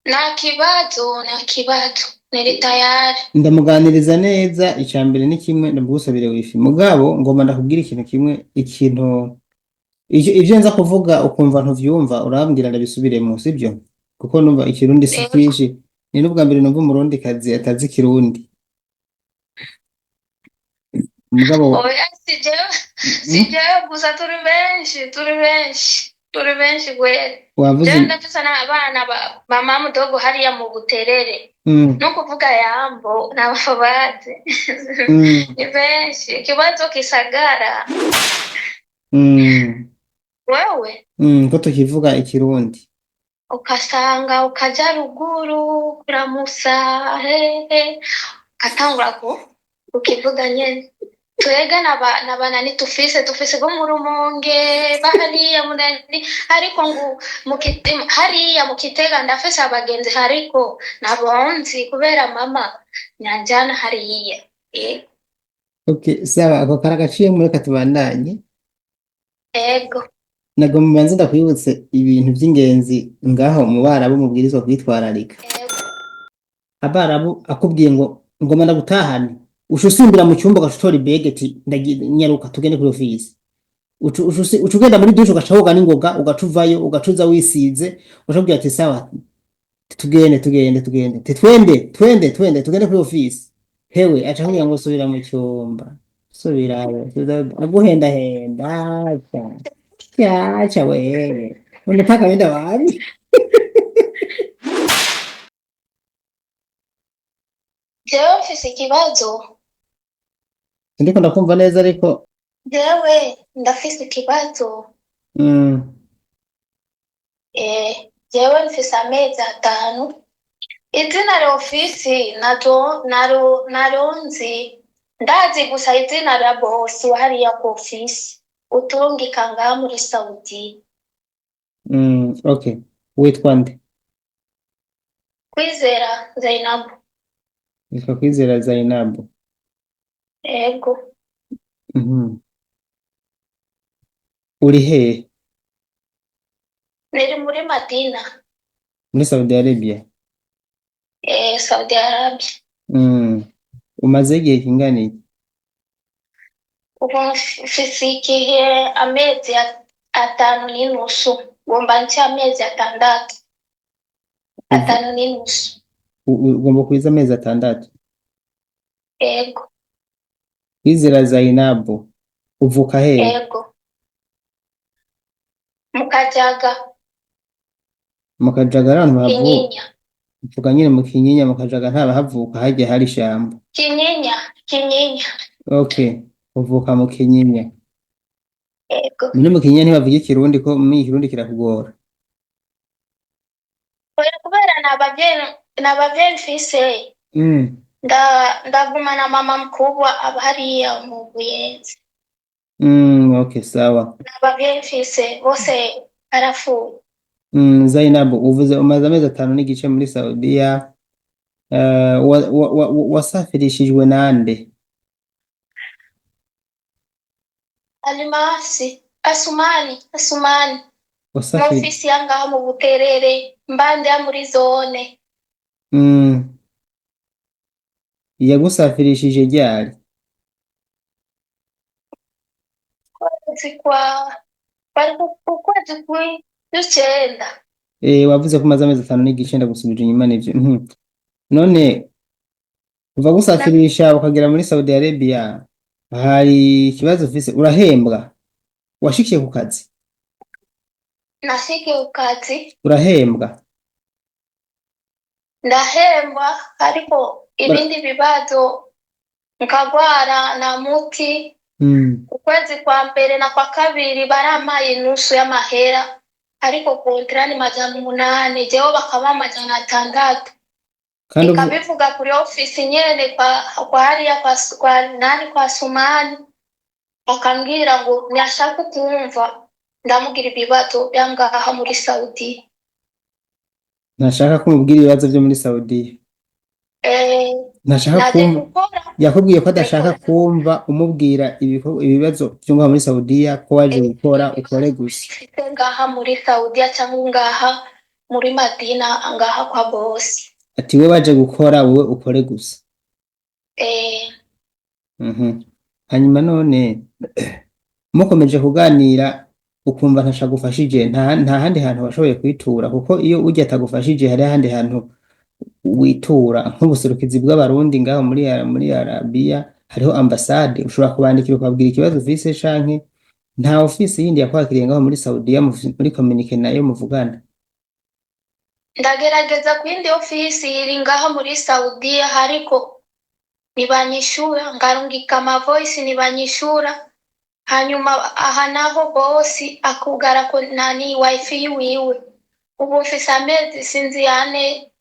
nta kibazo niri tayari. ndamuganiriza neza. Icambere ni kimwe ndamugusabire wifi mugabo ngomba ndakubwira ikintu kimwe, ivyo nza kuvuga ukumva ntuvyumva urambwira ndabisubiremo sibyo, kuko numva ikirundi si Rero cyinshi. Ni n'ubwa mbere numva umurundi kazi atazi ikirundi mugabo. oya sijewe gusa turi benshi gwera. Wavuze Jewe ndafise n'abana mama mudogo hariya mu Buterere, no kuvuga yambo n'ababazi ni benshi. Ikibazo kisagara wewe ko tukivuga ikirundi ukasanga ukaja ruguru kuramusa hehe ukatangura ukivuga nyene. Twega nabanani tufise bo mu Rumonge bahariya munani, ariko ngo hariya mu Kitega ndafise abagenzi ariko nabonzi kubera mama nyanjana hariya. okay sawa, ako karagaciye muri katubandanye. Ego Nagomba mbanze ndakwibutse ibintu by'ingenzi ngaho mu Barabu mubwirizwa kwitwararika. Abarabu akubwiye ngo ngoma ndagutahane, ushusimbira mu cyumba ugatora ibegeti nyaruka tugende kuri office, ucugenda muri dushe ugaca woga n'ingoga ugacuvayo ugacuza wisize, ushobora ati sawa tugende tugende kuri office. Hewe aca kugira ngo subira mu cyumba, subirayo aguhenda acha wewe unataka wenda wapi? jewe mfise ikibazo. Ndiko ndakumva neza ariko Jewe ndafise ikibazo. Jewe mfise amezi 5. Izina rya ofisi naronzi ndazi gusa izina rya bosi hariya ku ofisi utungika ngaha muri Saudi. Okay, witwa nde? Kwizera Zainabu. Nitwa Kwizera Zainabu. Ego. Uri he? Niri muri Madina. Muri Saudi Arabia? Saudi Arabia. Umaze igihe kingana iki? Ubu mfise igihe amezi 5 n'inusu, ngomba nce amezi 6. 5 n'inusu. Ugomba kwiza amezi 6? Ego. Kwizera Zainabu uvuka he? Ego. Mukajaga ahantu havuka Kinyinya. uvuga nyine mu Kinyinya. Mukajaga ntaba havuka hagiye hari ishyamba? Kinyinya. Okay, uvuka mu Kinyinya. Ego. Muri mu Kinyinya ntibavuga ikirundi, ko mu Kirundi kirakugora? Kubera n'abavyeyi mfise ndaguma na mama mkubwa hariya mu Buyenzi. Okay sawa. N'abavyeyi mfise bose barapfuye. Zainabu uvuze umaze amezi 5 n'igice muri Saudiya. Wasafirishijwe nande? Alimasi Asumani mu Wasafiri ofisi yangaha mu Buterere mbande ya muri zone. yagusafirishije ryari? Ukwezi kw'icenda. Wavuze ko umaze amezi 5 n'igice, ndagusubije inyuma n'ivyo. None kuva gusafirisha ukagera muri Saudi Arabia hari ikibazo ufise? Urahembwa? Washikiye ku kazi? Nashikiye ku kazi. Urahembwa? Ndahembwa ariko ibindi bibazo nkagwara na muti. Ukwezi kwa mbere na kwa kabiri barampaye inusu y'amahera, ariko kontra ni 800, jewe bakaba 600. Kandi ikabivuga kuri ofisi nyene kwa hariya kwa Sumani, akambwira ngo nyashaka kumva ndamugira ibibazo byangaha muri Saudi. Ntashaka kumubwira ibibazo byo muri Saudi? Ntashaka kumva? Yakubwiye ko adashaka kumva umubwira ibibazo byo ngaha muri Saudiya, ko waje gukora ukore gusa ngaha muri Saudiya cyangwa ngaha muri Madina ngaha kwa bosi. Ati we baje gukora wowe ukore gusa. Hanyuma none mukomeje kuganira ukumva ntashagufashije nta handi hantu washoboye kwitura, kuko iyo ujya atagufashije hari ahandi hantu witura nk'ubuserukizi bw'abarundi ngaho muri Arabia hariho ambasade, ushobora kubandikira ukabwira ikibazo ufise, canke nta ofisi yindi yakwakiriye ngaho muri Saudiya muri communique nayo muvugana? Ndagerageza kwindi ofisi iri ngaho muri Saudiya hariko ntibanyishura, ngarungika ama voice ntibanyishura, hanyuma aha naho bosi akugara ko nani wifi wiwe. Ubu mfise amezi sinzi ane,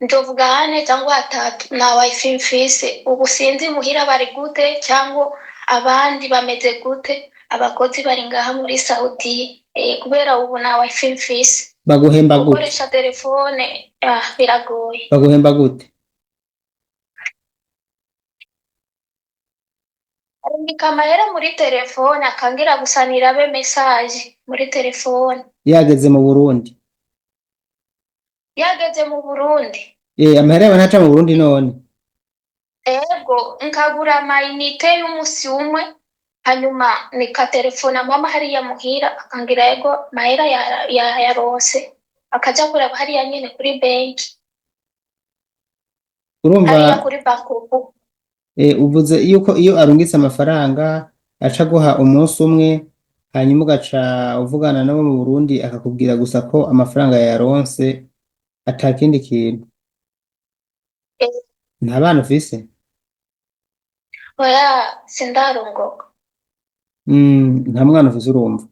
ndovuga ane cyangwa atatu na wifi mfise. Ubu sinzi muhira bari gute cyangwa abandi bameze gute, abakozi bari ngaha muri Saudiya kubera ubu na wifi mfise. Baguhemba gute? Ukoresha telefone biragoye. Baguhemba gute? Arungika amahera muri telefone akangira gusanira be message muri telefone. Yageze mu Burundi? Yageze mu Burundi. Amahera banaca mu Burundi none? Ego nkagura amayinite y'umusi umwe, hanyuma nikatelefona mama hariya muhira akangira ego mahera yarose akaja kuraba hariya nyene kuri banki. Urumva hariya kuri bankubu. Uvuze yuko iyo arungitse amafaranga aca guha umunsi umwe, hanyuma ugaca uvugana nabo mu Burundi akakubwira gusa ko amafaranga yaronse atakindi kintu? Nta bana ufise? Oya sindarongoka. Nta mwana ufise urumva?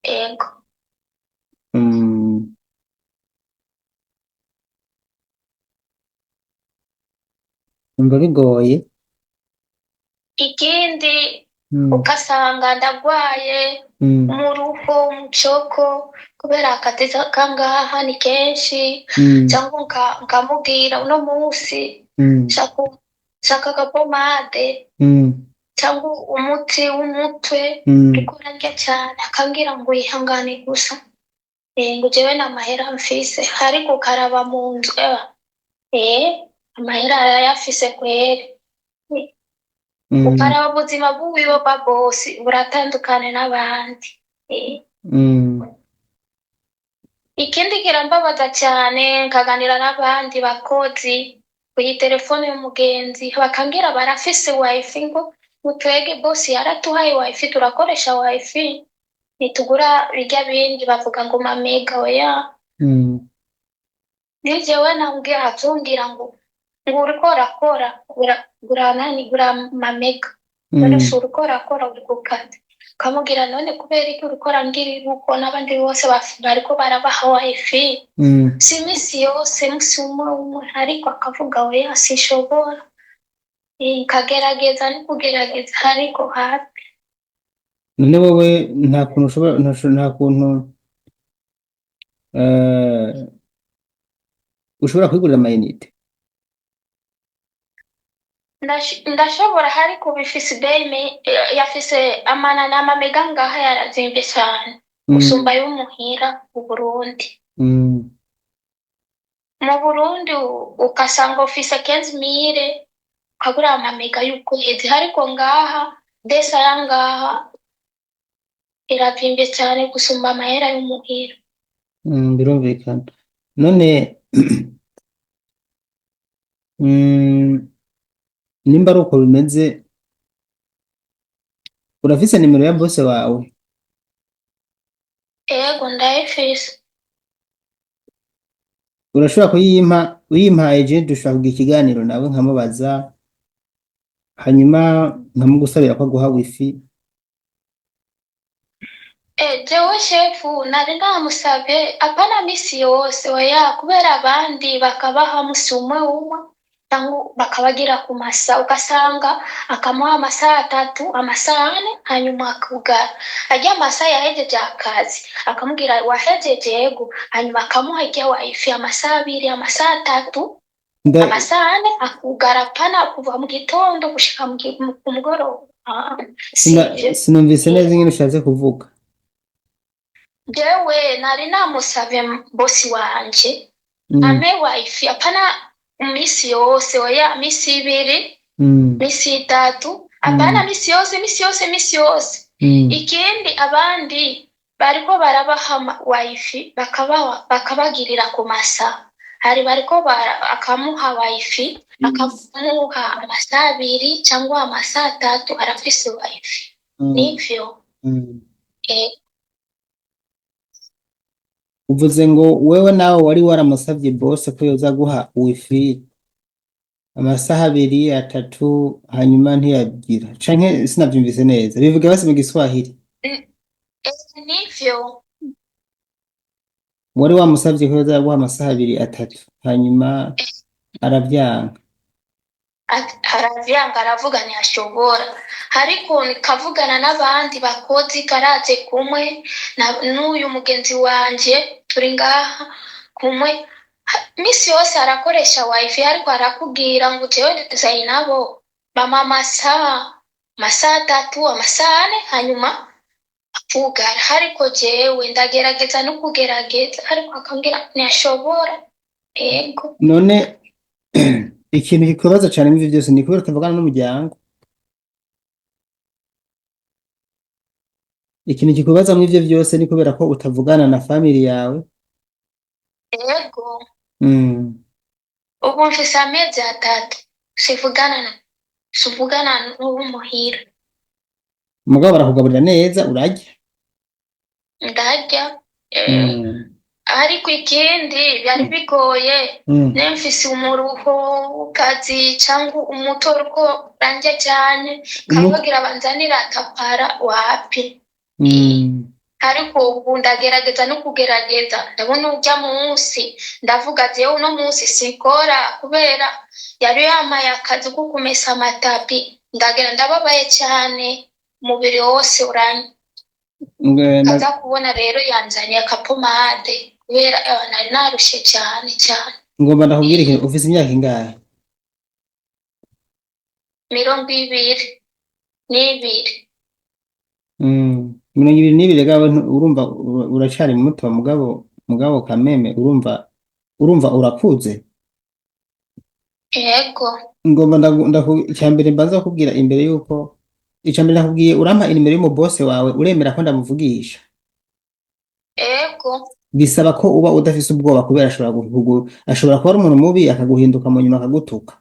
Ego. Umva bigoye. Ikindi ukasanga ndagwaye mu rugo umucoko kubera akazi kangaha ni kenshi, cyangwa nkamubwira uno munsi shaka agapomade cyangwa umuti w'umutwe ukora ndya cyane, akangira ngo yihangane gusa ngo jewe n'amahera mfise, ariko karaba mu nzu amahera arayafise kweri. Ukaraba ubuzima bw'uwiwe bwa bosi buratandukane n'abandi. Ikindi kirambabaza cyane, nkaganira n'abandi bakozi kuri telefone y'umugenzi bakangira barafise wifi, ngo mutwege bosi yaratuhaye wifi turakoresha wifi nitugura bijya bindi bavuga ngo mamega. Oya nijewe nambwe avyumvira ngo uriko urakora gura mamega, none si uriko urakora uri kukazi, ukamubwira none kubera iki uriko urambwira uko n'abandi bose bariko barabaha wifi si imisi yose musi umwe, ariko akavuga oya sinshobora. Kagerageza ni kugerageza ariko hafi. None wowe nta kuntu ushobora, nta kuntu ushobora kwigurira amayinite? Ndashobora ariko bifise bei yafise amamega ngaha yarazimvye cyane gusumba y'umuhira mu Burundi. Mu Burundi ukasanga ufise 15,000 ukagura amamega y'ukwezi, ariko ngaha desa yangaha iravimvye cyane gusumba amahera y'umuhira. Birumvikana. None nimba ari uko bimeze, urafise nimero ya bose wawe? Ego ndayifise. Urashobora kuyimpa? Uyimpaye je dushobora kugira ikiganiro nawe nkamubaza, hanyuma nkamugusabira ko aguha wifi. Jewe shefu nari ndamusabye apana misi yose, oya kubera abandi bakabaha musi umwe cyangwa bakabagira ku masa, ugasanga akamuha amasaha 3 amasaha 4 hanyuma akugara ajya amasaha yahejeje akazi akamubwira wahejeje yego, hanyuma akamuha ijya wifi amasaha 2 amasaha 3 amasaha 4 akugara pana kuva mu gitondo gushika mu mugoroba. Sinumvise neza ingene ushatse kuvuga. jewe nari namusavye bosi wanje ame wifi apana misi yose oya misi 2 misi 3 apana misi yose ikindi abandi bariko barabaha wifi bakabagirira ku masa hari bariko akamuha wifi akamuha amasaha 2 cyangwa amasaha 3 arafise wifi nivyo uvuze ngo wewe nawe wari waramusavye bose ko yoza guha wifi amasaha 2 3 hanyuma ntiyagira canke sinavyumvise neza bivuga basi mu Giswahili nivyo wari wamusavye ko yoza guha amasaha 2 3 hanyuma aravyanga aravuga ntiyashobora ariko nikavugana n'abandi bakozi karaze kumwe n'uyu mugenzi wanje turi ngaha kumwe misi yose arakoresha wifi ariko arakubwira ngo jewe Zainabo bama amasaha 3 amasaha 4 hanyuma apugara ariko jewe ndagerageza no kugerageza ariko akambwira ntiyashobora ego none ikintu kikubaza cyane muri byose ni kubera utavugana n'umuryango ikintu kikubaza muri ibyo byose ni kubera ko utavugana na family yawe ego ubu mfise amezi 3 sivugana n'umuhira mugabo barakugaburira neza urarya ndarya ariko ikindi byari bigoye nemfise umuruho kazi cyangwa umutorko ranje cyane kabagira banzanira tapara wapi ariko ubu ndagerageza no kugerageza ndabona ujya munsi ndavuga je uno munsi sikora kubera yari yamaye akazi ko kumesa amatapi ndababaye cyane umubiri wose uranye kaza kubona rero yanzaniye akapomade kubera nari narushe cyane ngomba ndakubwira ikintu ufise imyaka ingahe 22 22 gawe urumva uracari muto mugabo kameme urumva urakuze yego ngomba icyambere mbanza kubwira imbere yuko icyambere nakubwiye urampa inimero y'umu boss wawe uremera ko ndamuvugisha yego bisaba ko uba udafise ubwoba kubera ashobora kuba ari umuntu mubi akaguhinduka mu nyuma akagutuka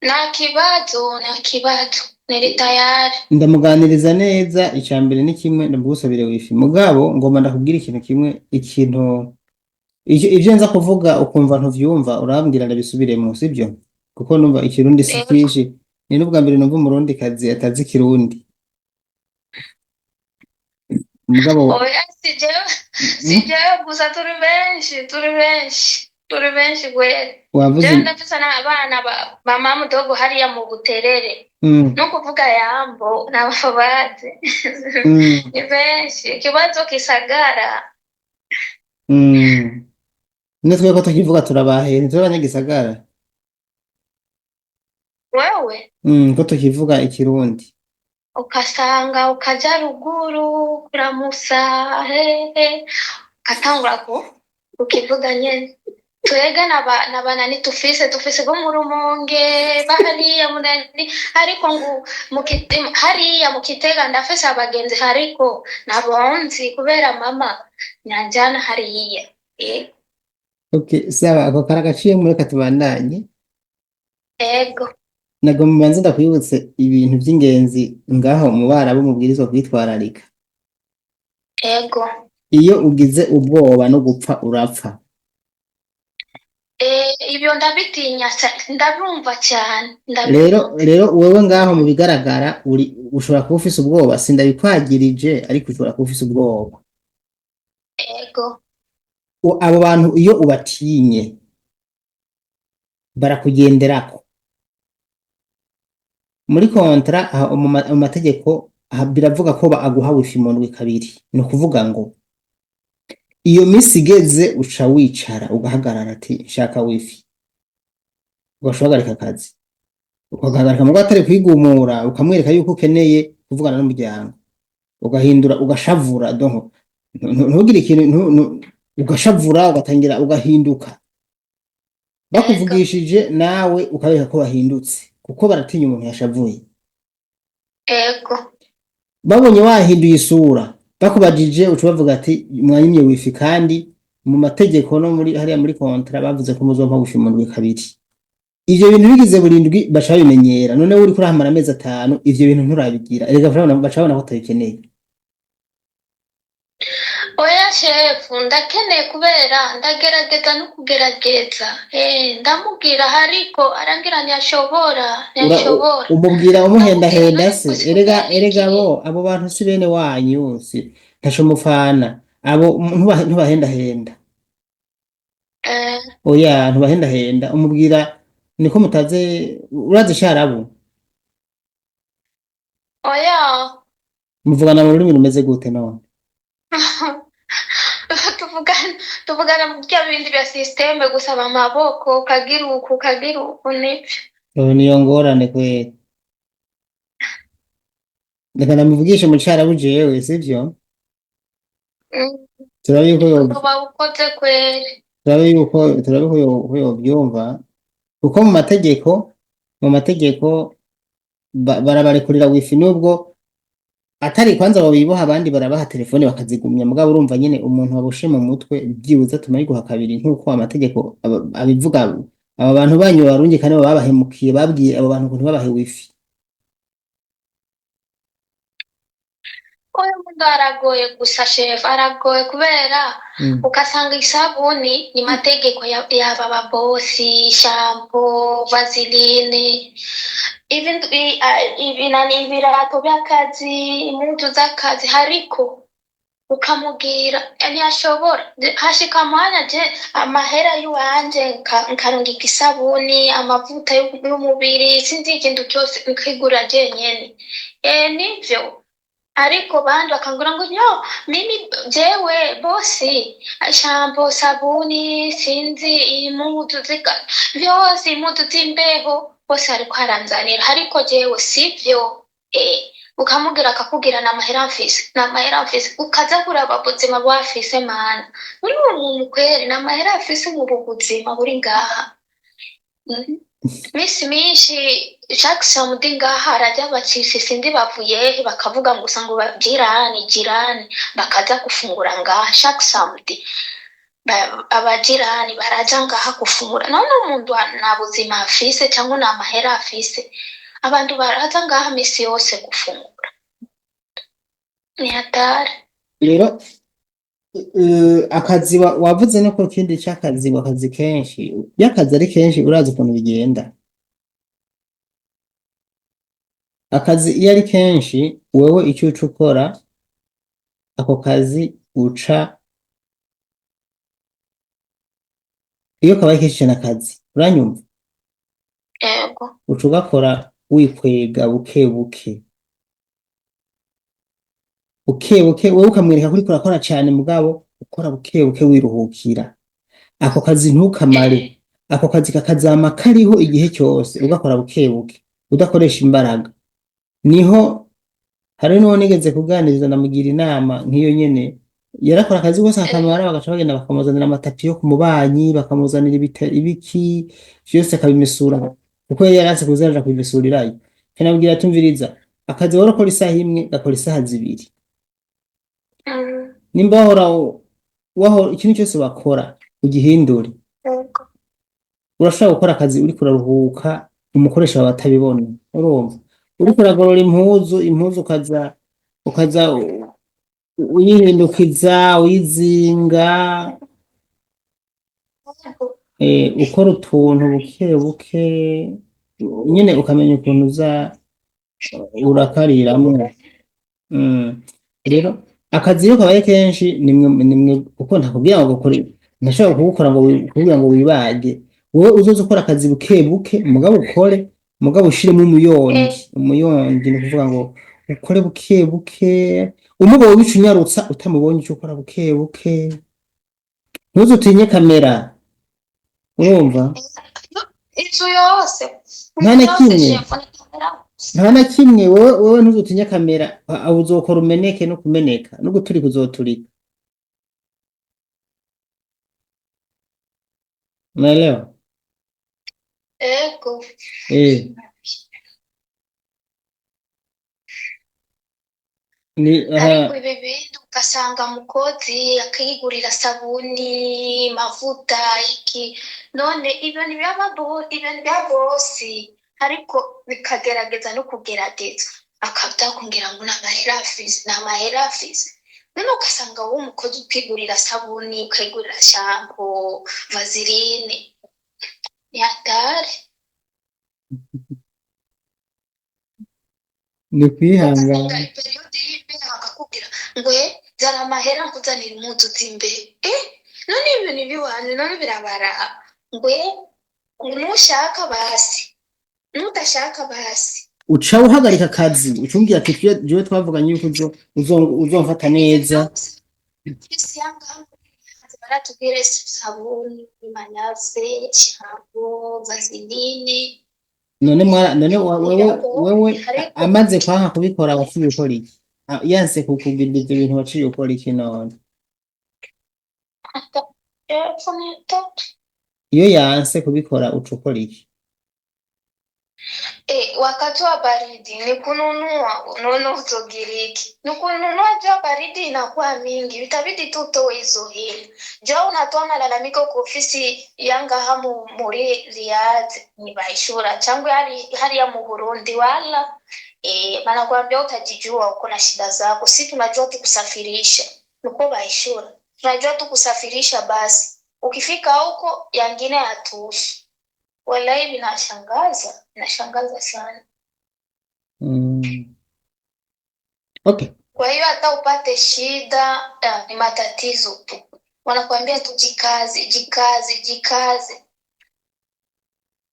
nta kibazo nari tayari ndamuganiriza neza icyambere ni kimwe ndamugusabire wifi mugabo ngomba ndakubwira ikintu kimwe ibyo nza kuvuga ukumva ntuvyumva urambwira ndabisubiremo sibyo kuko numva ikirundi sikishi ni n'ubwa mbere numva umurundi kazi atazi ikirundi mugabo oya sijewe gusa turi benshi gwere wavuze ndafisa n'abana ba mama mudogo hariya mu Buterere no kuvuga yambo n'ababaze ni benshi ikibazo kisagara Nitwe ko tukivuga turabahe ntiturabanyagisagara wewe ko tukivuga ikirundi ukasanga ukaja ruguru kuramusa katangura ukivuga nyene twega nabanani tufise bo mu Rumonge bahariya munani ariko ngo hariya mu Kitega ndafise abagenzi ariko nabonzi kubera mama nyanjana hariya okay sawa ako karagaciye muri katubandanye ego nago mubanze ndakwibutse ibintu by'ingenzi ngaho mu barabu mubwirizwa kwitwararika ego iyo ugize ubwoba no gupfa urapfa ibyo ndabitinya ndabumva cyane rero wewe ngaho mu bigaragara ushobora kuba ufise ubwoba sindabikwagirije ariko ushobora kuba ufise ubwoba ego abo bantu iyo ubatinye barakugenderako muri kontra mu mategeko biravuga ko aguha wifi mu ndwi 2 ni ukuvuga ngo iyo misi igeze uca wicara ugahagarara ati shaka wifi ugashogarika akazi ugahagarika mu atari kwigumura ukamwereka yuko ukeneye kuvugana n'umuryango ugahindura ugashavura donc ntugire ikintu ugashavura ugatangira ugahinduka bakuvugishije nawe ukabereka ko bahindutse kuko baratinya umuntu yashavuye. Ego. Babonye wahinduye isura bakubajije uca bavuga ati mwanyimye wifi kandi mu mategeko no muri hariya muri kontra bavuze ko muzompa gushimurwe kabiri. Ivyo bintu bigize burindwi bacha bimenyera none uri kurahamara amezi 5 ivyo bintu nturabigira erega bacabona ko tabikeneye. Oya shefu ndakeneye kubera ndagerageza no kugerageza ndamubwira hariko arangira ntiyashobora umubwira umuhenda se erega abo bantu si bene wanyu si ntasho mufana abo ntubahenda oya ntubahenda umubwira niko mutaze urazi sharabu oya muvugana mu rurimi rumeze gute none tuvugana mu bya bindi bya systeme gusaba amaboko kagira uku nivyo niyo ngorane kweli ndeka namuvugisha mu cyarabu jewe sivyo turabe ko yobyumva kuko mu mategeko barabarekurira wifi nubwo atari kwanza babiboha abandi barabaha telefone bakazigumya mugabo urumva nyene umuntu wabushe mu mutwe byibuze tumayiguha kabiri nkuko amategeko abivuga aba bantu banyu barungi kandi babahemukiye babwiye abo bantu ngo babahe wifi. Oya mundo aragoye gusa chef aragoye kubera ukasanga isabuni ni mategeko yaba babosi shampoo vaseline even nani ibirato by'akazi impuzu z'akazi hariko ukamubwira ntiyashobora hashika mwanya je amahera y'uwanje nkarungika isabuni amavuta y'umubiri sinzi ikintu cyose nkigura je nyene nivyo ariko bandi bakangura ngo yo mimi jewe bosi shampoo sabuni sinzi impuzu byose impuzu z'imbeho bose ariko aranzanira ariko jewe sivyo ukamubwira akakubwira n'amahera mfise ukaza kuraba buzima bwafise mana uri umuntu kweri n'amahera afise mu buzima buri ngaha misi Jackson mudi ngaha arajya bacise sindi bavuye bakavuga ngo usango jirani bakaza gufungura ngaha Jackson mudi abajirani baraja ngaha gufungura none umuntu na buzima afise cyangwa na mahera afise abantu baraza ngaha misi yose gufungura ni hatari rero akazi wavuze no ko kindi cy'akazi wakazi kenshi yakazi ari kenshi urazi ukuntu bigenda akazi iyo ari kenshi wewe icyo ukora ako kazi uca iyo kabaye kenshi cyane akazi uranyumva yego uca ugakora wikwega buke wowe ukamwereka kuri kurakora cyane mugabo ukora buke wiruhukira ako kazi ntukamare ako kazi kakazama kariho igihe cyose ugakora buke udakoresha imbaraga niho hari no nigeze kuganiriza namugira inama nk'iyo nyene yarakora akazi gose akamara bagaca bagenda bakamuzanira amatapi yo kumubanyi bakamuzanira ibiki byose akabimisura kuko yaranse kuzaja kubimesurirayo kanabwira tumviriza akazi warakora isaha imwe gakora isaha zibiri nimba waho ikintu cyose bakora ugihindure urashobora gukora akazi uri kuraruhuka umukoresha batabibona urumva uri kuragorora impuzu ukaza uyihindukiza uyizinga ukora utuntu buke nyine ukamenya ukuntu uza urakariramo rero akazi iyo kabaye kenshi nimwe kuko ntakubwira ngo gukora ntashobora kugukora ngo kugira ngo wibage wowe uzoze ukora akazi buke mugabo ukore mugabo ushiremo umuyondi ni kuvuga ngo ukore buke umugabo wicunyarutsa utamubonye icyo ukora buke ntuzutinye kamera urumva izo yose nta kimwe nta na kimwe wewe ntuzutinya kamera aho uzokora umeneke no kumeneka no guturika uzoturika. Unaelewa? Ego. Ariko ibi bintu ugasanga mukozi akigurira sabuni mavuta iki none ibintu bya bosi ariko bikagerageza no kugerageza akabyakumbwira ngo n'amahera afise none ugasanga wowe umukozi ukigurira sabuni ukigurira shampoo vaseline ni hatari. Ni kwihangana akakubwira ngo zana amahera nkuzanira impuzu z'imbere none ibintu biwanyu none birabara ngo nushaka basi nudashaka basi uca uhagarika akazi ucumbwira ati jewe twavuganye yuko uzomfata neza. baratubwira sabuni manase shampoo vaseline. None wewe amaze kwanka kubikora waciye ukora iki? Yanse kukugirira ibyo bintu waciye ukora iki none? Iyo yanse kubikora uca ukora iki? Wakati wa baridi ni kununua, unaona utogiriki. Ni kununua jua baridi inakuwa mingi, itabidi tu utoe hizo hela. Jua unatoa malalamiko kwa ofisi yanga hamu muri Riyadh ni baishura. Changu hali ya mu Burundi wala banakuambia utajijua uko na shida zako. Sisi tunajua tu kusafirisha. Nuko baishura. Tunajua tu kusafirisha basi. Ukifika huko yangine hatuhusu. Wallahi inashangaza sana. Okay. Kwa hiyo hata upate shida ni matatizo tu. Wanakuambia tu jikaze.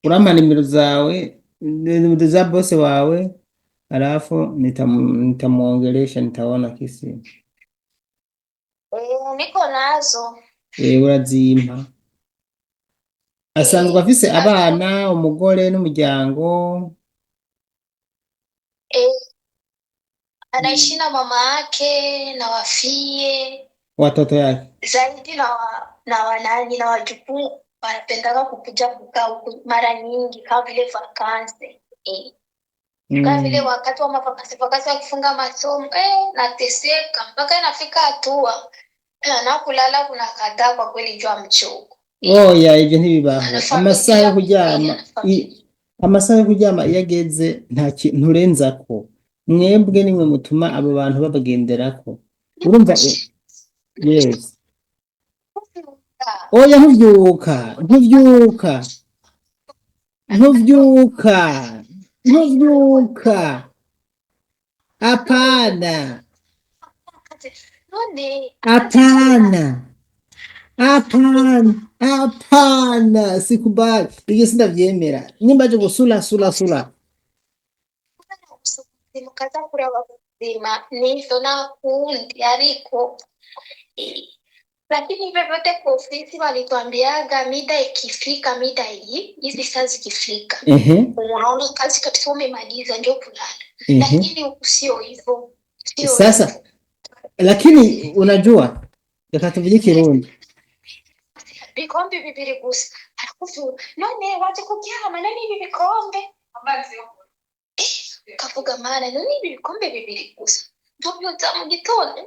Urama nimero zawe, nimero za boss wawe, alafu nitamuongelesha nitaona kisi. Niko nazo. Urazimpa. Asanzwe afise abana, umugore n'umuryango. Anaishi na mama yake na wafie. Watoto yake. Zaidi na wanani na wajukuu wanapendaka kukuja kukaa huku mara nyingi kama vile vakansi. Kama vile wakati wa mavakansi wakifunga masomo nateseka mpaka inafika hatua na kulala kuna kataa kwa kweli jua mchoko. Ya ibyo ntibibaho. Amasaha yo kuryama iyo ageze nturenzako. Mwebwe nimwe mutuma abo bantu babagenderako. Urumva yes. Oya ntuvyuka. Apana. Apana, sikubali. Iyo sindavyemera. Nimba je gusula. Mukaza kuraba buzima nizo nakundi ariko lakini vyovyote kwa ofisi walituambiaga mida ikifika mida hizi saa zikifika unaona kazi katika umemaliza ndio kulala. Lakini sio hivyo. Sasa lakini unajua yakatuvije Kirundi bikombe bibiri gusa arakuvyura none waje kuryama nani ibi bikombe amazi yo kavuga mana none ibi bikombe bibiri gusa ndobyuza mu gitondo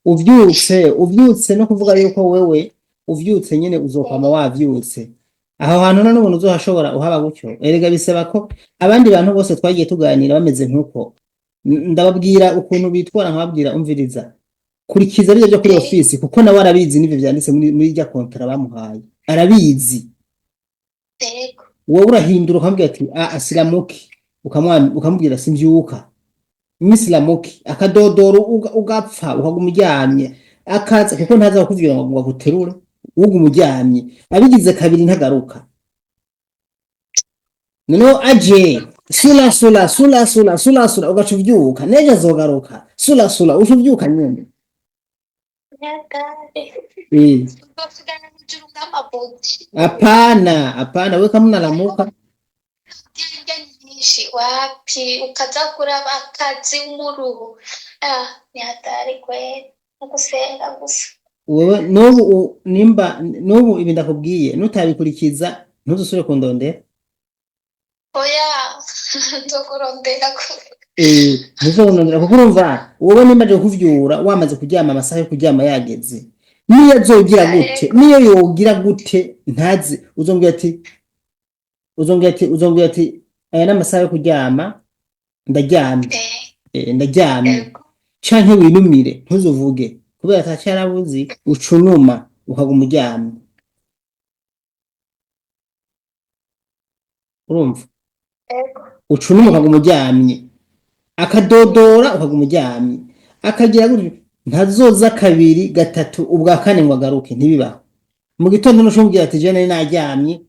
uvyutse no kuvuga yuko wewe uvyutse nyene uzokwama wavyutse aho hantu none umuntu uzohashobora uhaba gutyo. Erega bisaba ko abandi bantu bose twagiye tuganira bameze nkuko ndababwira ukuntu bitwara nkababwira umviriza kurikiza byo kuri office kuko nawe arabizi n'ivyo byanditse muri rya contrat bamuhaye arabizi. Wowe urahindura ukambwira ati asilamuki ukamubwira simvyuka imisilamuki akadodoro ugapfa ukaguma uryamye akaza kuko ntaza kukuvira ngo aguterure uguma uryamye abigize kabiri ntagaruka. Noneho aje sula ugacuvyuka neje azogaruka sula ucuvyuka nyene Hapana, we kama unalamuka wapi ukaza kuraba akazi umuruhu ni hatari kweli gusenga gusa wewe n'ubu ibi ndakubwiye nutabikurikiza ntuzusubire kundondera oya nzokurondera ntuzokundondera kuko urumva wowe nimba aje kuvyura wamaze kuryama amasaha yo kuryama yageze niyo yogira gute ntazi uzombwira ati aya n'amasaha yo kuryama ndaryamye canke winumire ntuzuvuge kubera atacyarabuzi ucunuma ukaguma uryamye urumva ucunuma ukaguma uryamye akadodora ukaguma uryamye akagira gutyo ntazoza kabiri gatatu ubwa kane ngo agaruke ntibibaho mu gitondo nushobora ati je nari naryamye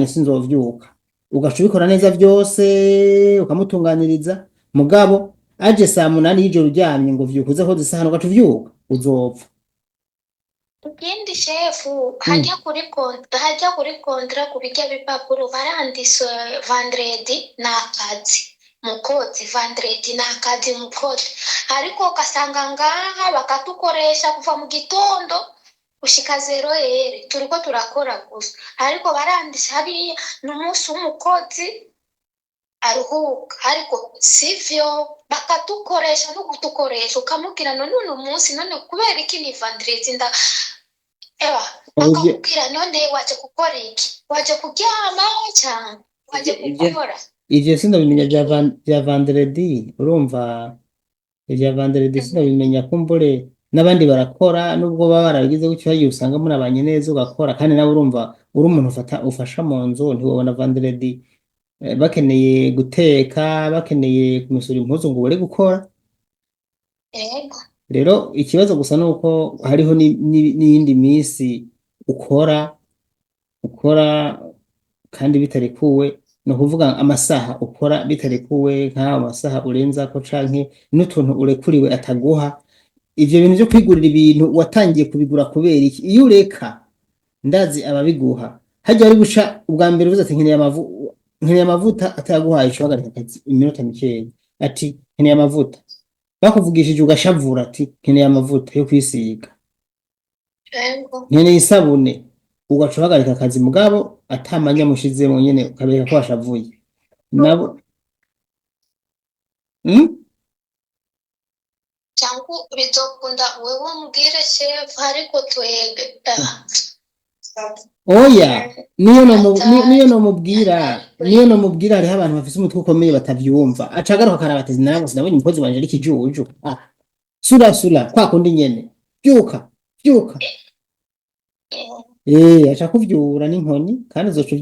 sinzovyuka ugaca ubikora neza byose ukamutunganiriza mugabo aje saa 8 y'ijoro uryamye ngo vyuka uze koza isahani ugaca uvyuka uzopfa ikindi shefu hajya kuri kontra kubijya bipapuro barandise vendredi n'akazi mukozi vendredi n'akazi mukozi ariko ugasanga ngaha bakatukoresha kuva mu gitondo ushika 0 turiko turakora gusa ariko barandise hariya n'umunsi w'umukozi aruhuka ariko sivyo bakatukoresha no kutukoresha ukamubwira none uno munsi none kubera iki ni vendredi bakakubwira none waje gukora iki waje kuryama cyane waje gukora ivyo sindabimenya vya vendredi urumva ivya vendredi sindabimenya kumbure n'abandi barakora nubwo baba barabigize gutyo hagiye usanga murabanye neza ugakora kandi nawe urumva uri umuntu ufasha mu nzu ntiwobona vendredi bakeneye guteka bakeneye kumusura impuzu ngo bari gukora rero ikibazo gusa nuko hariho n'iyindi minsi ukora kandi bitarekuwe no kuvuga amasaha ukora bitarekuwe nk'aho amasaha urenza ko canke n'utuntu urekuriwe ataguha ivyo bintu byo kwigurira ibintu watangiye kubigura kubera iki iyo ureka ndazi ababiguha hajya ari guca ubwa mbere uvuze ati nkeneye amavuta ataguhaye ushobora akazi iminota mikeya ati nkeneye amavuta bakuvugishije ugashavura ati nkeneye amavuta yo kwisiga nkeneye isabune ugaca uhagarika akazi mugabo atamanya mushizemo nyene ukabereka ko washavuye nabo cyangwa bizokunda wewe umbwire chef ariko twege oya niyo nomubwira hariho abantu bafise umutwe ukomeye batavyumva acagaruka karabatezi nabo sinabonye umukozi wanje ari kijuju sura kwa kundi nyene vyuka aca kuvyura n'inkoni kandi uzoca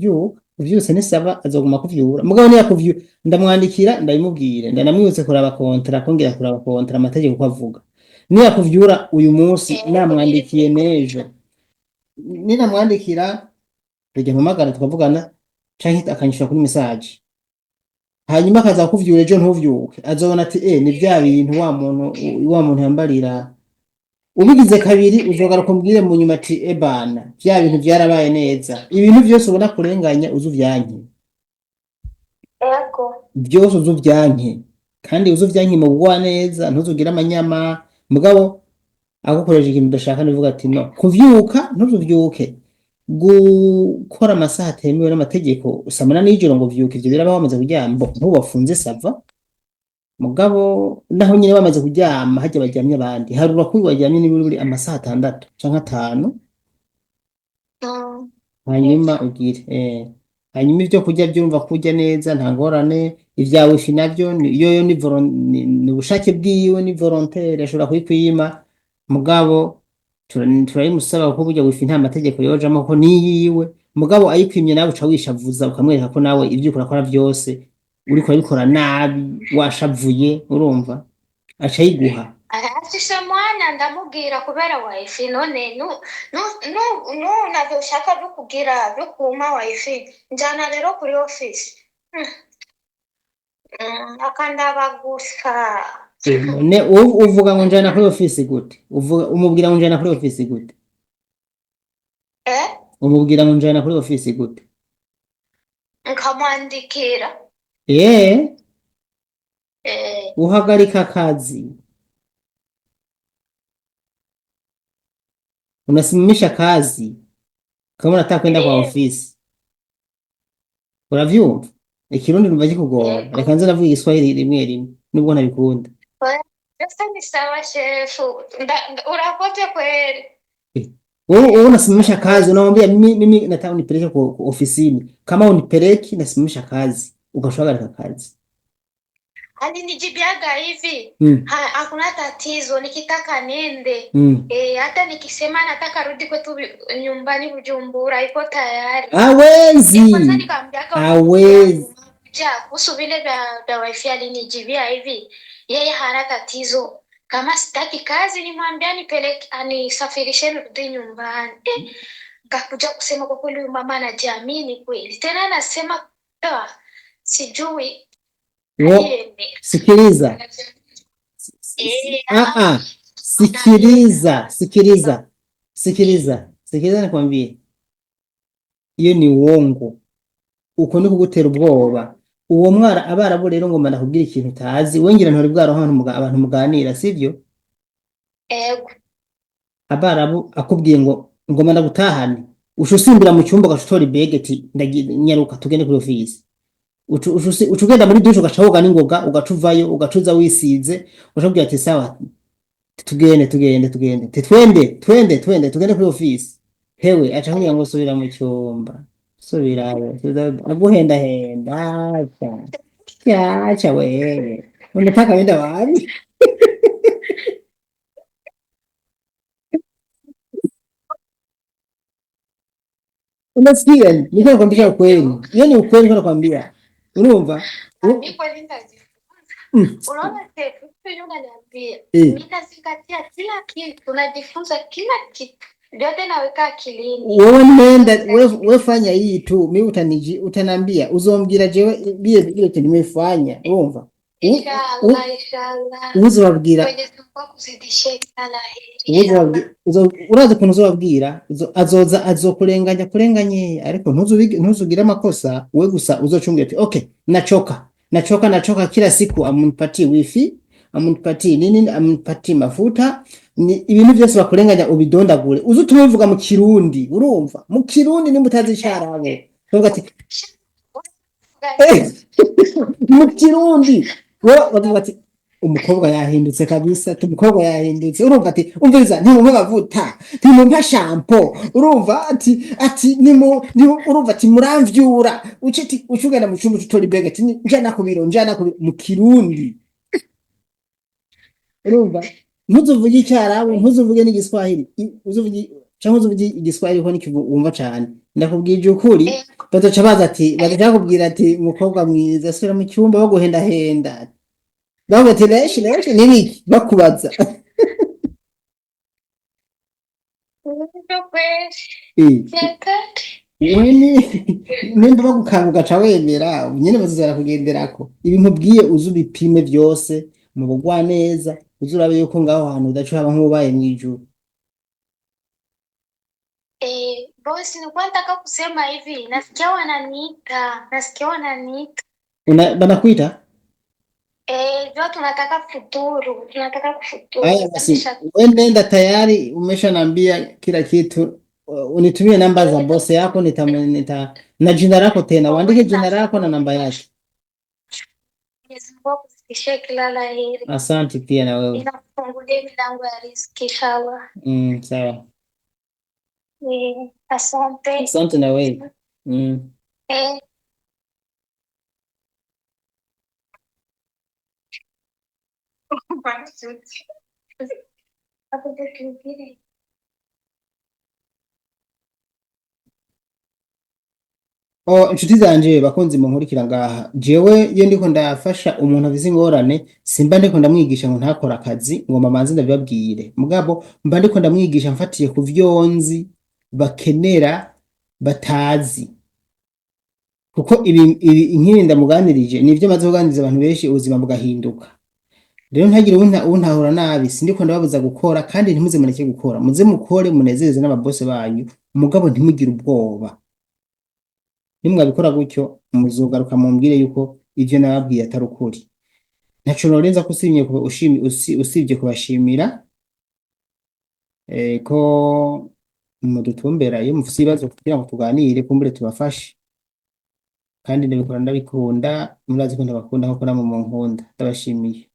uvyuse n'isaba azoguma kuvyura mugabo niya kuvyura ndamwandikira ndabimubwire ndanamwibutse kuraba kontra kongera kuraba kontra amategeko ko avuga niya kuvyura uyu munsi namwandikiye nejo ninamwandikira rege mpamagara tukavugana canke akanyishura kuri message hanyuma akaza kuvyura ejo ntuvyuke azobona ati ni vya bintu wa muntu yambarira ubigize kabiri uzogaruka umbwire mu nyuma ati ebana vya bintu vyarabaye neza ibintu byose ubona kurenganya uzuvyanke byose uzuvyanke kandi uzuvyanke mu bugwa neza ntuzugira amanyama mugabo agukoresha ikintu udashaka nivuga ati no kuvyuka ntuzuvyuke gukora amasaha atemewe n'amategeko usamana n'ijoro ngo vyuke ivyo biraba bamaze kuryama ntubafunze sava mugabo naho nyine bamaze kuryama hajya baryamye abandi harura kuri baryamye n'iburi amasaha 6 canke 5 hanyuma ugire hanyuma ivyo kurya byumva kurya neza nta ngorane ivyawe fi navyo yoyo ni ubushake bwiwe ni volontaire ashobora kuyikwima mugabo turayimusaba ko burya wifi nta mategeko yojamo ko niyiwe mugabo ayikwimye nawe uca wishavuza ukamwereka ko nawe ivyo urakora byose uriko urabikora nabi washavuye urumva aca yiguha afise mwanya ndamubwira kubera wifi none navyo ushaka byo kugira byo kuma wifi njana rero kuri office akandaba gusa ne uvuga ngo njana kuri office gute umubwira ngo njana kuri office gute umubwira ngo njana kuri office gute nkamwandikira uhagarika kazi unasimamisha kazi kama unataka kwenda kwa ofisi uravyumva ikirundi numva kikugora reka nze navuga igiswahili rimwe rimwe nubwo ntabikunda sasa ni sawa shefu urakoze kweli wewe unasimamisha kazi unamwambia mimi nataka unipeleke kwa ofisini kama unipeleki nasimamisha kazi ukashagarika kazi alinijibiaga hivi hakuna tatizo nikitaka nende hata nikisema nataka rudi kwetu nyumbani Bujumbura iko tayari hawezi kuhusu vile vya wifi alinijibia hivi yeye hana tatizo kama sitaki kazi nimwambia nipeleke anisafirishe rudi nyumbani ngakuja kusema kwa kweli mama anajiamini kweli tena anasema sijui sikiliza sikiliza nikwambie iyo ni uongo uko ni kugutera ubwoba uwo mwara abarabu rero ngo ndakubwira ikintu utazi wengira ntari bwaro abantu muganira sivyo abarabu akubwiye ngo ndagutahane ushusimbira mu cyumba gashutora ibegeti nyaruka tugende kuri office ucugenda muri dusho ugacahoga n'ingoga ugacuvayo ugacuza wisize ucabwira ati sawa tugende twende kuri office hewe aca nkubwira ngo subira mu cyumba subirayo aguhenda acha wewe unataka wenda wapi unasikia niko nakwambia ukweli hiyo ni ukweli niko nakwambia urumva unaona unaniambia mimi nazingatia kila kitu najifunza kila kitu vyote naweka akilini wewe fanya hii tu mimi utanambia uzombwira jewe biye nimefanya urumva inshallah uzobabwira uraza kuntu uzobabwira azokurenganya ariko ntuzugire amakosa we gusa uzocungira ati okay nachoka kila siku amunipatie wifi amunipatie nini amunipatie mafuta ibintu byose bakurenganya ubidondagure uzutume bivuga mu kirundi urumva mu kirundi nimba utazi icarabo uvuga ati mu kirundi wowe ati umukobwa yahindutse kabisa umukobwa yahindutse urumva ati umviriza ntimumpe bavuta ntimumpe shampoo urumva ati urumva ati muramvyura ucugenda mu cyumba tutori bege ati njana ku biro mu kirundi urumva ntuzuvuge icyarabu ntuzuvuge n'igiswahili uzuvuge igiswahili ho nikiwumva cyane ndakubwije ukuri batoca baza kubwira ati umukobwa mwiza sura mu cyumba baguhenda bavuga ati leshi nini bakubaza nimba bagukanga ugaca wemera nyine bazizara kugenderako ibintu bwiye uzubipime byose mu bugwa neza uzurabe yuko ngaho hantu udaca haba nk'ubaye mwijuru bosi nilikuwa nataka kusema hivi nasikia wananiita banakuita ndio tunataka kufuturu haya basi wenda tayari umeshanambia kila kitu unitumie namba za bosi yako na jina lako tena uandike jina lako na namba yake kila la heri asante pia na wewe inafungulia milango ya riziki inshallah sawa asante na wewe inshuti zanje bakunzi munkurikira ngaha jewe iyo ndiko ndafasha umuntu avize ingorane simba ndiko ndamwigisha ngo ntakora akazi ngo mamanzi ndabibabwire mugabo mba ndiko ndamwigisha mfatiye ku vyonzi bakenera batazi kuko ibi nkiri ndamuganirije nivyo maze kuganiriza abantu benshi ubuzima bugahinduka rero ntagire untahura nabi, sindiko ndababuza gukora kandi ntimuze mureke gukora, muze mukore munezereze n'ababose banyu, umugabo ntimugire ubwoba. Nimwabikora gutyo muzogaruka mumbwire yuko ivyo nababwiye atari ukuri. Ntaco norenza ko usibye kubashimira ko mudutumbera iyo mufise ibibazo kugira ngo tuganire kumbure tubafashe, kandi ndabikora ndabikunda, murazi ko ndabakunda nkuko namwe munkunda. Ndabashimiye.